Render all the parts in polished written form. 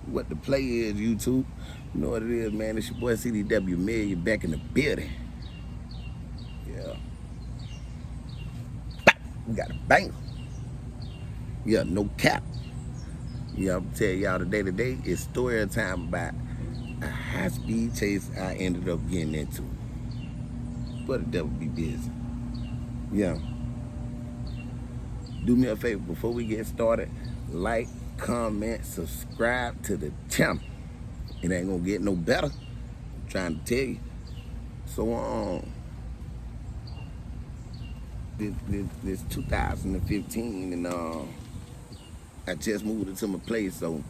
What the play is, YouTube. You know what it is, man. It's your boy CDW Million back in the building. Yeah. We got a banger. Yeah, no cap. Yeah, I'm tell y'all today is story time about a high-speed chase I ended up getting into. But the devil be busy. Yeah. Do me a favor before we get started. Like, comment, subscribe to the channel. It ain't gonna get no better. I'm trying to tell you. So this 2015 and I just moved into my place, so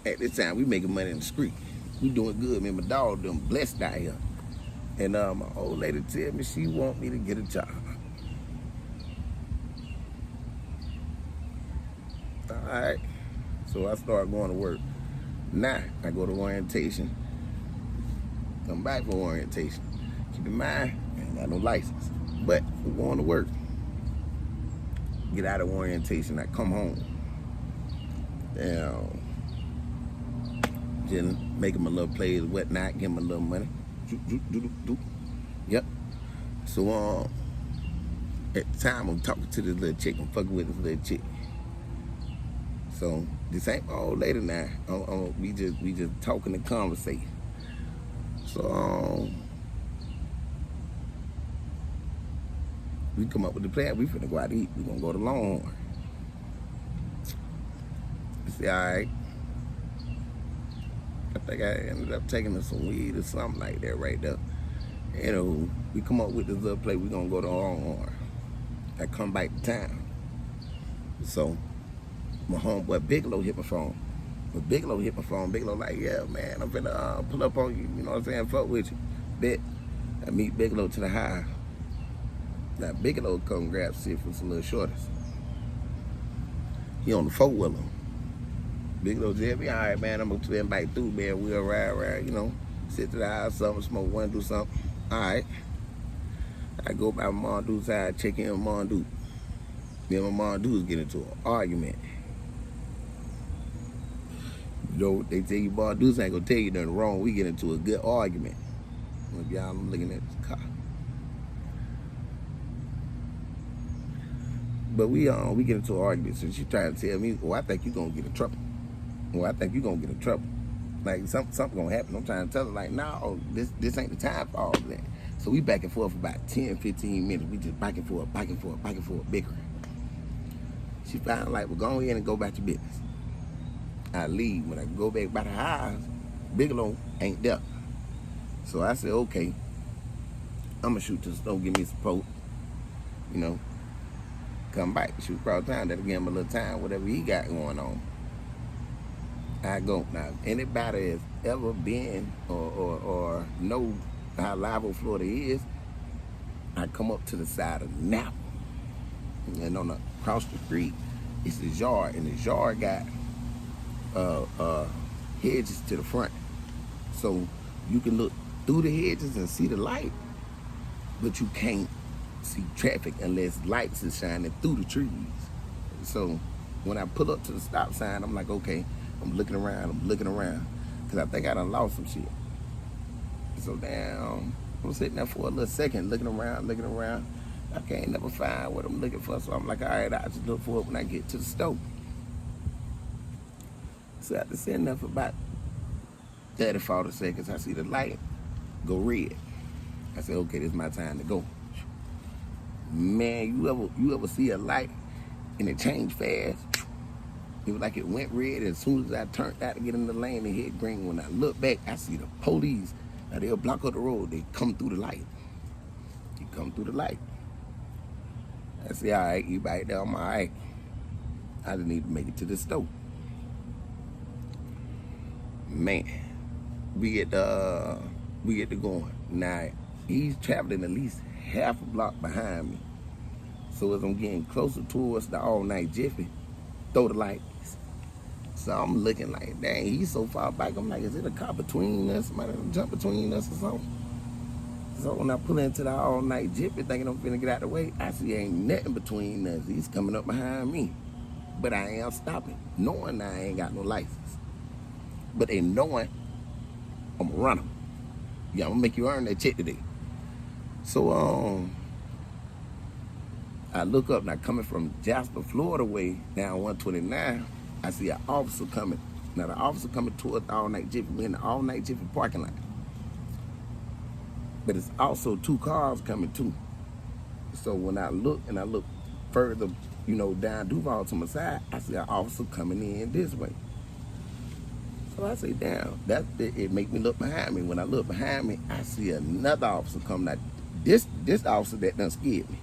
at this time we making money in the street. We doing good, man. My dog doing blessed out here. And my old lady tell me she want me to get a job. Alright. So I start going to work. Now I go to orientation. Come back for orientation. Keep in mind, I ain't got no license. But I'm going to work. Get out of orientation, I come home. Now, just make him a little plays, whatnot, give him a little money. Yep. So at the time I'm talking to this little chick, I'm fucking with this little chick. So this ain't my old lady now. We just talking and conversating. So we come up with the plan. We finna go out to eat. We gonna go to Longhorn. I say, all right. I think I ended up taking us some weed or something like that right there. You know, we come up with this little place. We gonna go to Longhorn. I come back to town. So my homeboy Bigelow hit my phone. When Bigelow hit my phone, Bigelow like, yeah, man, I'm finna pull up on you. You know what I'm saying? Fuck with you. Bet. I meet Bigelow to the high. Now Bigelow come grab shit for some little shorties. He on the 4-wheeler. Bigelow tell me, all right, man, I'm gonna spin back through, man. We'll ride, you know, sit to the house, something, smoke one, do something. All right. I go by my mom dude's side, check in with mom dude. Then my mom dudes get into an argument. You know, they tell you mom dudes ain't gonna tell you nothing wrong. We get into a good argument. Look, y'all, I'm looking at this car. But we get into an argument. So she trying to tell me, oh, I think you gonna get in trouble. Oh, I think you gonna get in trouble. Like something gonna happen. I'm trying to tell her, like, no, this ain't the time for all of that. So we back and forth for about 10, 15 minutes. We just back and forth, bickering. She finally like, well, go in and go back to business. I leave. When I go back by the house, Bigelow ain't there. So I said, okay, I'm gonna shoot to the store, give me some poke, you know, come back, shoot across town, that'll give him a little time, whatever he got going on. I go. Now, anybody has ever been or know how Live Oak, Florida is, I come up to the side of Napa. And across the street, it's the yard, and the yard got hedges to the front. So you can look through the hedges and see the light, but you can't see traffic unless lights is shining through the trees. So when I pull up to the stop sign, I'm like, okay, I'm looking around, because I think I done lost some shit. So now I'm sitting there for a little second, looking around. I can't never find what I'm looking for, so I'm like, all right, I'll just look for it when I get to the store. So after sitting there for about 30, 40 seconds, I see the light go red. I said, okay, this is my time to go. Man, you ever see a light and it changed fast? It was like it went red as soon as I turned out to get in the lane and hit green. When I look back, I see the police. Now they'll block up the road. They come through the light. I say, all right, you back there, I'm all right. I just need to make it to the store. Man, we get to going. Now, he's traveling at least half a block behind me. So as I'm getting closer towards the all-night Jiffy, throw the lights. So I'm looking like, dang, he's so far back. I'm like, is it a car between us? Somebody jump between us or something? So when I pull into the all-night Jiffy thinking I'm finna get out the way, I see ain't nothing between us. He's coming up behind me. but I am stopping, knowing I ain't got no license. But they knowing I'm gonna run them. Yeah, I'm gonna make you earn that check today. So I look up now, coming from Jasper, Florida way down 129. I see an officer coming. Now the officer coming towards All Night Jiffy. We're in the All Night Jiffy parking lot. But it's also 2 cars coming too. So when I look further, down Duval to my side, I see an officer coming in this way. So I say, damn, it make me look behind me. When I look behind me, I see another officer coming out. This officer that done scared me.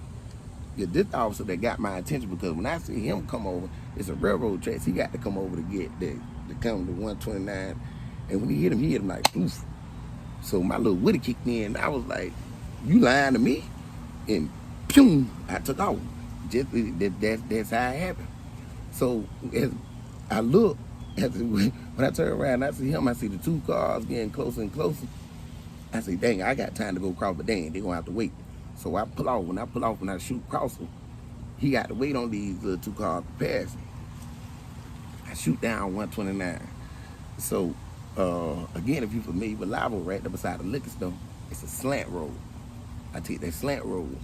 Yeah, this officer that got my attention, because when I see him come over, it's a railroad tracks. He got to come over to come to 129. And when he hit him like, oof. So my little Woody kicked in. I was like, you lying to me? And pew, I took off. That's how it happened. So as I look, when I turn around, I see him. I see the 2 cars getting closer and closer. I say, dang, I got time to go cross, but dang, they're going to have to wait. So I pull off. When I pull off and I shoot across him, he got to wait on these little 2 cars to pass me. I shoot down 129. So, again, if you're familiar with Lavo, right there beside the liquor store, it's a slant road. I take that slant road,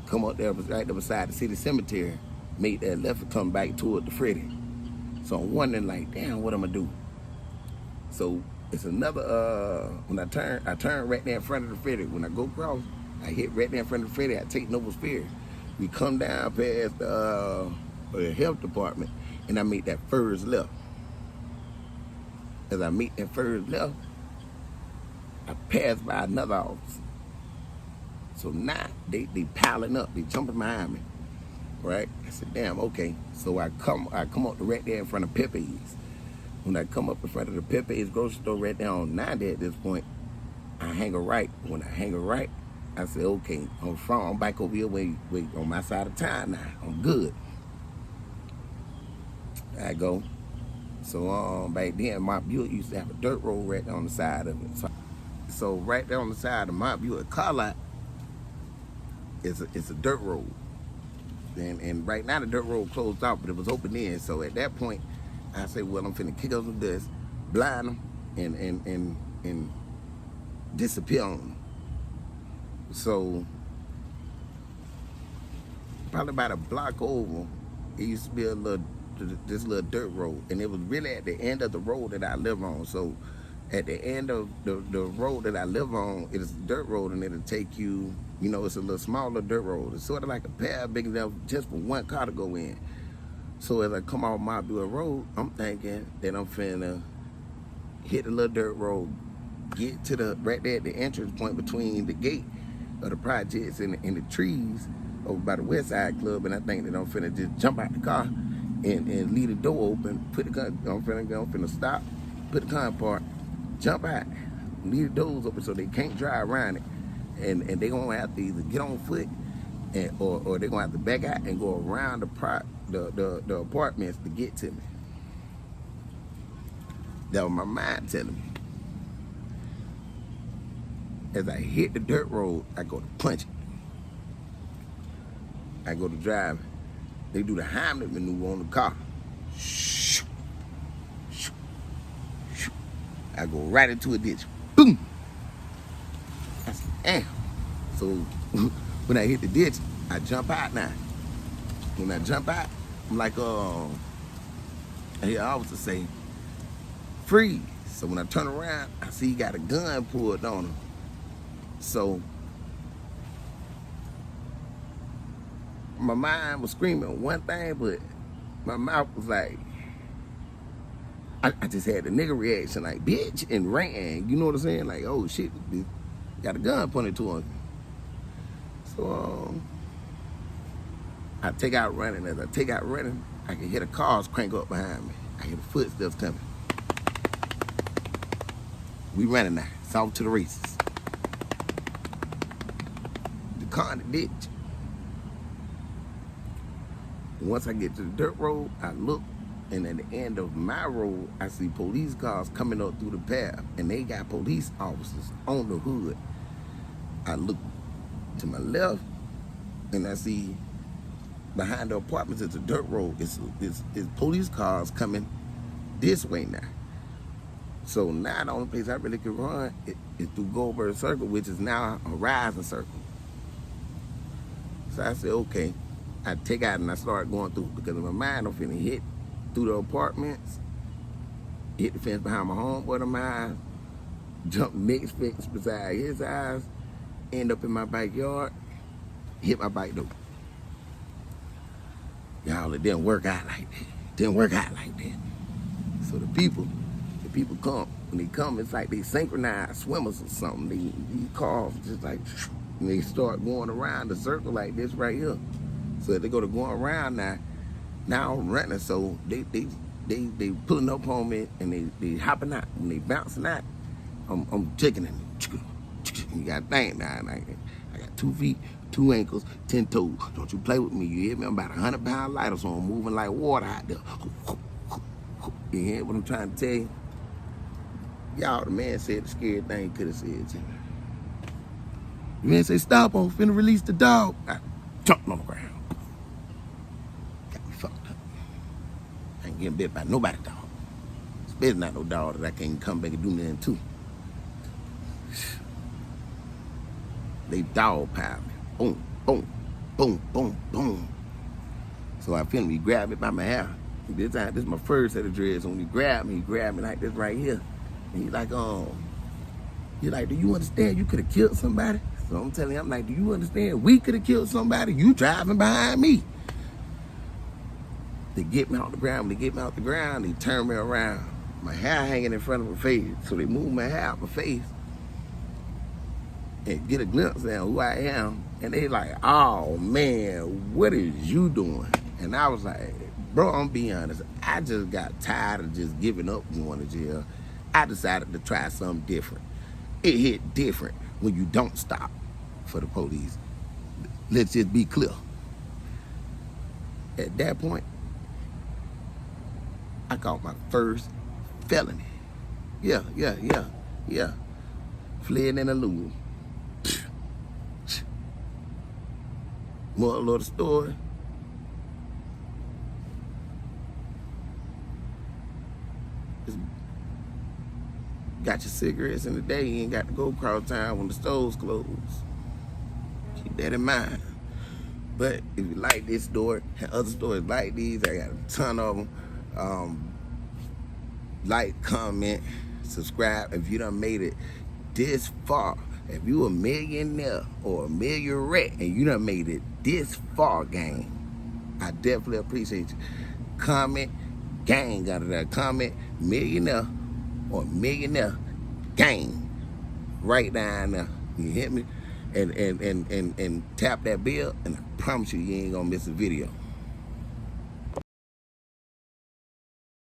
come up there right there beside the city cemetery, make that left and come back toward the Freddy. So I'm wondering, like, damn, what am I do? So it's another, when I turn right there in front of the Freddy. When I go across, I hit right there in front of the Freddy. I take Noble Spears. We come down past the health department, and I make that first left. As I make that first left, I pass by another officer. So now they piling up, they jumping behind me, right? I said, damn, okay. So I come up to right there in front of Pepe's. When I come up in front of the Pepe's grocery store right there on 90 at this point, I hang a right. When I hang a right, I said, okay, I'm back over here, wait, on my side of town now. I'm good. I go. So back then, Mount Buick used to have a dirt road right there on the side of it. So right there on the side of Mount Buick car lot, it's a dirt road. And right now the dirt road closed off, but it was open in. So at that point, I said, well, I'm finna kick up some dust, blind them, and disappear on them. So probably about a block over, it used to be this little dirt road, and it was really at the end of the road that I live on. So at the end of the road that I live on, it is a dirt road, and it'll take you, it's a little smaller dirt road. It's sort of like a path big enough just for 1 car to go in. So as I come off Mount Buick Road, I'm thinking that I'm finna hit the little dirt road, get to right there at the entrance point between the gate of the projects and the trees over by the West Side Club, and I think that I'm finna just jump out the car and leave the door open, I'm finna stop, put the car in park, jump out, leave the doors open so they can't drive around it, and they gonna have to either get on foot or they're gonna have to back out and go around the apartments to get to me. That was my mind telling me. As I hit the dirt road, I go to punch it. I go to drive. They do the Heimlich maneuver on the car. I go right into a ditch. Boom! I said, damn. So when I hit the ditch, I jump out now. When I jump out, I'm like, I hear officer say, freeze. So when I turn around, I see he got a gun pulled on him. So my mind was screaming one thing, but my mouth was like, I just had the nigga reaction, like, bitch, and ran. You know what I'm saying? Like, oh shit, got a gun pointed to him. So I take out running. As I take out running, I can hear the cars crank up behind me. I hear the footsteps coming. We running now. It's off to the races. The car in the ditch. Once I get to the dirt road, I look, and at the end of my road, I see police cars coming up through the path, and they got police officers on the hood. I look to my left, and I see behind the apartments is a dirt road. It's police cars coming this way now. So now the only place I really can run is through Goldberg Circle, which is now a rising circle. So I said, okay. I take out and I start going through, because in my mind I'm finna hit through the apartments, hit the fence behind my homeboy of mine, jump next fence beside his house, end up in my backyard, hit my bike door. Y'all, it didn't work out like that. Didn't work out like that. So the people come. When they come, it's like they synchronized swimmers or something. These cars just like, and they start going around the circle like this right here. So they go to going around now I'm running. So they pulling up on me and they hopping out. When they bouncing out, I'm checking it. You gotta think now. I got 2 feet, 2 ankles, 10 toes. Don't you play with me. You hear me? I'm about 100-pound lighter, so I'm moving like water out there. You hear what I'm trying to tell you? Y'all, the man said the scary thing he could have said to me. The man said, stop, I'm finna release the dog. I jumped on the ground. Got me fucked up. I ain't getting bit by nobody, dog. Especially not no dog that I can't come back and do nothing to. They dog piled me. Boom, boom, boom, boom, boom. So I feel he grabbed me by my hair. This time, this is my first set of dreads. When he grabbed me like this right here. And he's like, do you understand you could have killed somebody? So I'm telling him, I'm like, do you understand we could have killed somebody? You driving behind me. They get me off the ground. When they get me off the ground, they turn me around. My hair hanging in front of my face. So they move my hair out my face and get a glimpse of who I am. And they like, oh man, what is you doing? And I was like, bro, I'm being honest. I just got tired of just giving up going to jail. I decided to try something different. It hit different when you don't stop for the police. Let's just be clear. At that point, I caught my first felony. Yeah. Fled and eluded. Moral of the story. Got your cigarettes in the day, you ain't got to go across town when the stores close. Keep that in mind. But if you like this story and other stories like these, I got a ton of them. Like, comment, subscribe. If you done made it this far, if you a millionaire or a millionaire and you done made it this far, gang, I definitely appreciate you. Comment, gang, out of that. Comment, millionaire or millionaire, gang, right down there. You hit me? And tap that bell, and I promise you, you ain't gonna miss a video.